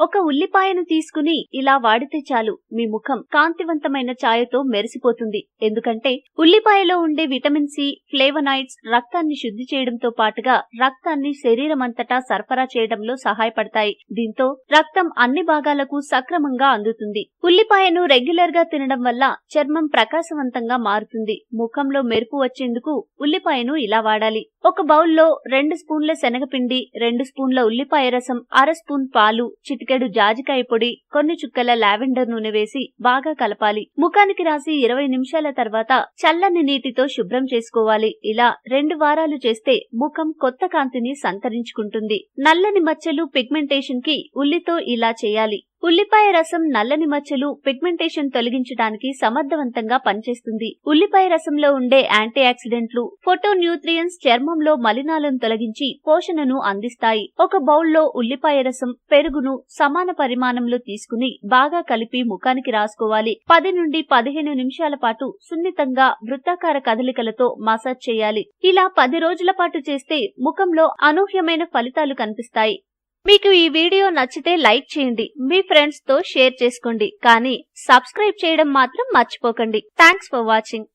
ఒక ఉల్లిపాయను తీసుకుని ఇలా వాడితే చాలు మీ ముఖం కాంతివంతమైన ఛాయతో మెరిసిపోతుంది. ఎందుకంటే ఉల్లిపాయలో ఉండే విటమిన్ సి, ఫ్లేవనాయిడ్స్ రక్తాన్ని శుద్ధి చేయడంతో పాటుగా రక్తాన్ని శరీరమంతటా సరఫరా చేయడంలో సహాయపడతాయి. దీంతో రక్తం అన్ని భాగాలకు సక్రమంగా అందుతుంది. ఉల్లిపాయను రెగ్యులర్ గా తినడం వల్ల చర్మం ప్రకాశవంతంగా మారుతుంది. ముఖంలో మెరుపు వచ్చేందుకు ఉల్లిపాయను ఇలా వాడాలి. ఒక బౌల్లో 2 స్పూన్ల శనగపిండి, 2 స్పూన్ల ఉల్లిపాయ రసం, అర స్పూన్ పాలు, చిటికెడు జాజికాయ పొడి, కొన్ని చుక్కల లావెండర్ నూనె వేసి బాగా కలపాలి. ముఖానికి రాసి 20 నిమిషాల తర్వాత చల్లని నీటితో శుభ్రం చేసుకోవాలి. ఇలా 2 వారాలు చేస్తే ముఖం కొత్త కాంతిని సంతరించుకుంటుంది. నల్లని మచ్చలు, పిగ్మెంటేషన్ కి ఉల్లితో ఇలా చేయాలి. ఉల్లిపాయ రసం నల్లని మచ్చలు, పిగ్మెంటేషన్ తొలగించడానికి సమర్థవంతంగా పనిచేస్తుంది. ఉల్లిపాయ రసంలో ఉండే యాంటీ ఆక్సిడెంట్లు, ఫోటో న్యూట్రియన్స్ చర్మంలో మలినాలను తొలగించి పోషణను అందిస్తాయి. ఒక బౌల్లో ఉల్లిపాయ రసం, పెరుగును సమాన పరిమాణంలో తీసుకుని బాగా కలిపి ముఖానికి రాసుకోవాలి. 10 నుండి 15 నిమిషాల పాటు సున్నితంగా వృత్తాకార కదలికలతో మసాజ్ చేయాలి. ఇలా 10 రోజుల పాటు చేస్తే ముఖంలో అనూహ్యమైన ఫలితాలు కనిపిస్తాయి. మీకు ఈ వీడియో నచ్చితే లైక్ చేయండి, మీ ఫ్రెండ్స్ తో షేర్ చేసుకోండి, కానీ సబ్స్క్రైబ్ చేయడం మాత్రం మర్చిపోకండి. Thanks for watching.